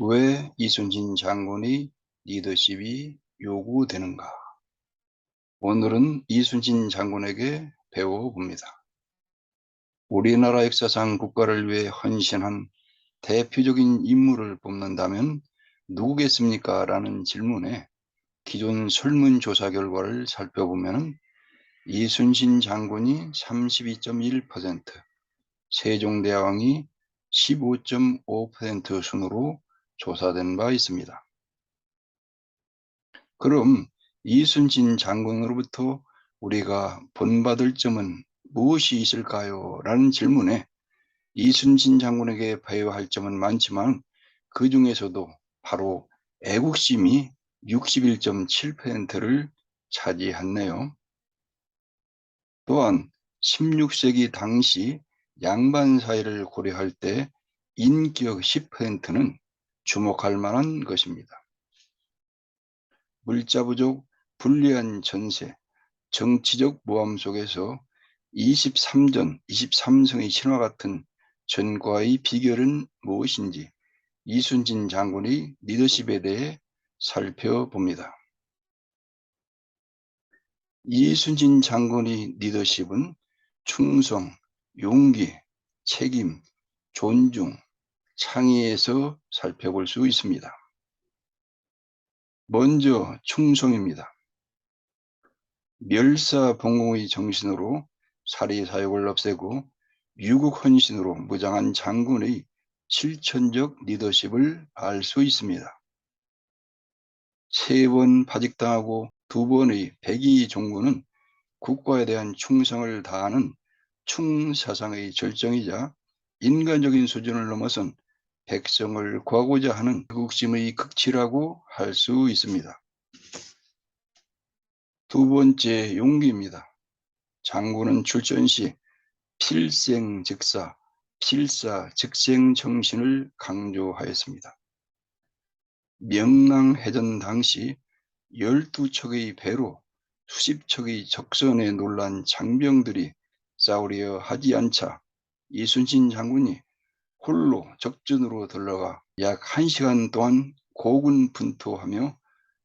왜 이순신 장군의 리더십이 요구되는가? 오늘은 이순신 장군에게 배워봅니다. 우리나라 역사상 국가를 위해 헌신한 대표적인 인물을 뽑는다면 누구겠습니까? 라는 질문에 기존 설문조사 결과를 살펴보면 이순신 장군이 32.1%, 세종대왕이 15.5% 순으로 조사된 바 있습니다. 그럼 이순신 장군으로부터 우리가 본받을 점은 무엇이 있을까요? 라는 질문에 이순신 장군에게 배워야 할 점은 많지만 그 중에서도 바로 애국심이 61.7%를 차지했네요. 또한 16세기 당시 양반 사회를 고려할 때 인격 10%는 주목할 만한 것입니다. 물자 부족, 불리한 전세, 정치적 모함 속에서 23성의 신화 같은 전과의 비결은 무엇인지 이순신 장군의 리더십에 대해 살펴봅니다. 이순신 장군의 리더십은 충성, 용기, 책임, 존중, 창의에서 살펴볼 수 있습니다. 먼저 충성입니다. 멸사봉공의 정신으로 사리사욕을 없애고 유국헌신으로 무장한 장군의 실천적 리더십을 알 수 있습니다. 3번 파직당하고 2번의 백의종군은 국가에 대한 충성을 다하는 충사상의 절정이자 인간적인 수준을 넘어선 백성을 구하고자 하는 애국심의 극치라고 할 수 있습니다. 두 번째, 용기입니다. 장군은 출전 시 필생즉사, 필사즉생 정신을 강조하였습니다. 명랑해전 당시 12척의 배로 수십 척의 적선에 놀란 장병들이 싸우려 하지 않자 이순신 장군이 홀로 적전으로 들어가 약 1시간 동안 고군분투하며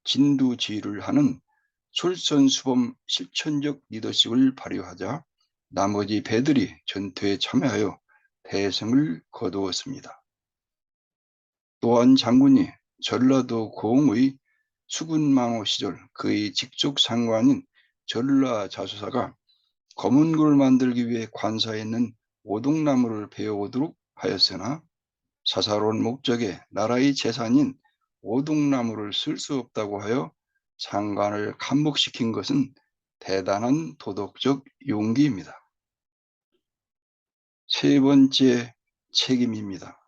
진두지휘를 하는 솔선수범 실천적 리더십을 발휘하자 나머지 배들이 전투에 참여하여 대승을 거두었습니다. 또한 장군이 전라도 고흥의 수군망호 시절 그의 직속 상관인 전라자수사가 검은고를 만들기 위해 관사에 있는 오동나무를 베어오도록 하였으나 사사로운 목적에 나라의 재산인 오동나무를 쓸 수 없다고 하여 장관을 감목시킨 것은 대단한 도덕적 용기입니다. 세 번째, 책임입니다.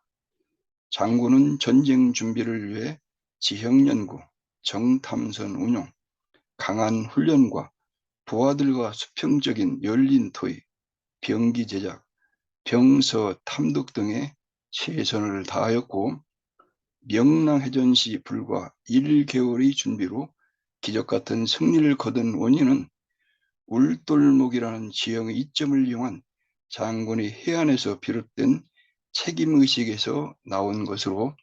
장군은 전쟁 준비를 위해 지형연구, 정탐선 운용, 강한 훈련과 부하들과 수평적인 열린 토의, 병기 제작, 병서 탐독 등에 최선을 다하였고 명랑해전 시 불과 1개월의 준비로 기적같은 승리를 거둔 원인은 울돌목이라는 지형의 이점을 이용한 장군의 해안에서 비롯된 책임의식에서 나온 것으로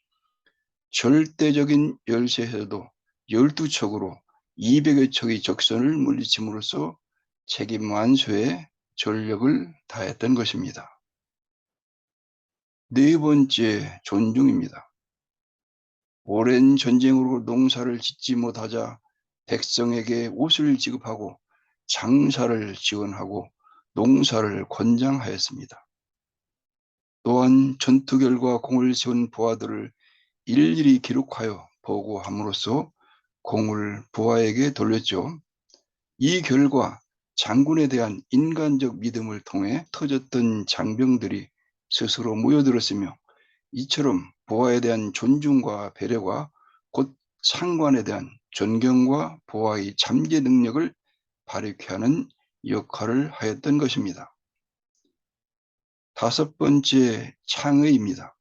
절대적인 열세에서도 12척으로 200여 척의 적선을 물리침으로써 책임 완수에 전력을 다했던 것입니다. 네 번째, 존중입니다. 오랜 전쟁으로 농사를 짓지 못하자 백성에게 옷을 지급하고 장사를 지원하고 농사를 권장하였습니다. 또한 전투 결과 공을 세운 부하들을 일일이 기록하여 보고함으로써 공을 부하에게 돌렸죠. 이 결과 장군에 대한 인간적 믿음을 통해 터졌던 장병들이 스스로 모여들었으며 이처럼 부하에 대한 존중과 배려가 곧 상관에 대한 존경과 부하의 잠재 능력을 발휘케 하는 역할을 하였던 것입니다. 다섯 번째, 창의입니다.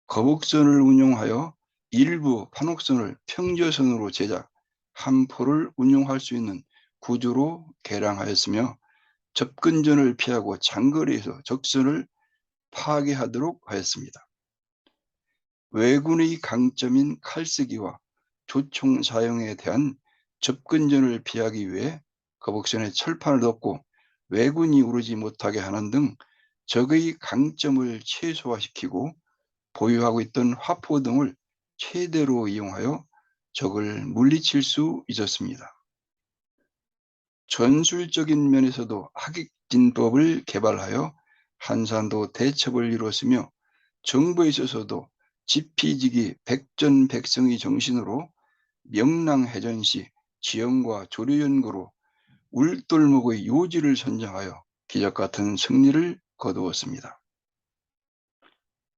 거북선을 운용하여 일부 판옥선을 평저선으로 제작, 함포를 운용할 수 있는 구조로 개량하였으며 접근전을 피하고 장거리에서 적선을 파괴하도록 하였습니다. 왜군의 강점인 칼쓰기와 조총 사용에 대한 접근전을 피하기 위해 거북선에 철판을 덮고 왜군이 우르지 못하게 하는 등 적의 강점을 최소화시키고 보유하고 있던 화포 등을 최대로 이용하여 적을 물리칠 수 있었습니다. 전술적인 면에서도 하객진법을 개발하여 한산도 대첩을 이루었으며 정부에 있어서도 지피지기 백전백승의 정신으로 명랑해전 시 지형과 조류 연구로 울돌목의 요지를 선정하여 기적같은 승리를 거두었습니다.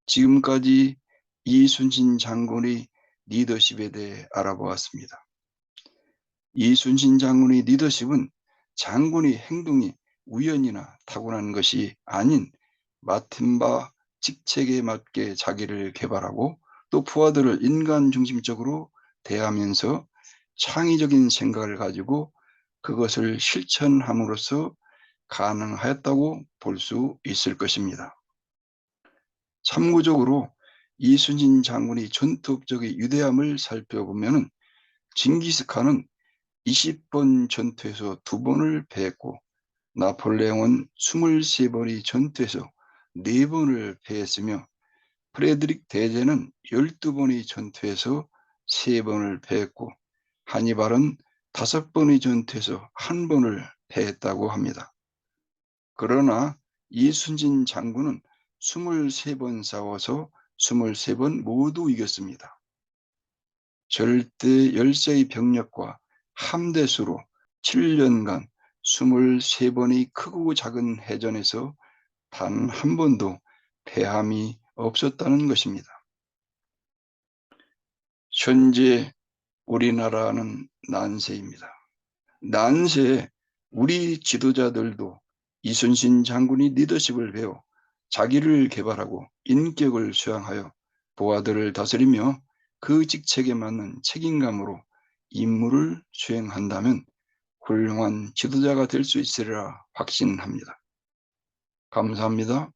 지금까지 이순신 장군의 리더십에 대해 알아보았습니다. 이순신 장군의 리더십은 장군의 행동이 우연이나 타고난 것이 아닌 맡은 바 직책에 맞게 자기를 개발하고 또 부하들을 인간 중심적으로 대하면서 창의적인 생각을 가지고 그것을 실천함으로써 가능하였다고 볼 수 있을 것입니다. 참고적으로 이순신 장군의 전투업적의 위대함을 살펴보면 징기스칸은 20번 전투에서 2번을 패했고 나폴레옹은 23번의 전투에서 4번을 패했으며 프레드릭 대제는 12번의 전투에서 3번을 패했고 하니발은 5번의 전투에서 1번을 패했다고 합니다. 그러나 이순신 장군은 23번 싸워서 23번 모두 이겼습니다. 절대 열세의 병력과 함대수로 7년간 23번의 크고 작은 해전에서 단 한 번도 패함이 없었다는 것입니다. 현재 우리나라는 난세입니다. 난세에 우리 지도자들도 이순신 장군이 리더십을 배워 자기를 개발하고 인격을 수양하여 부하들을 다스리며 그 직책에 맞는 책임감으로 임무를 수행한다면 훌륭한 지도자가 될 수 있으리라 확신합니다. 감사합니다.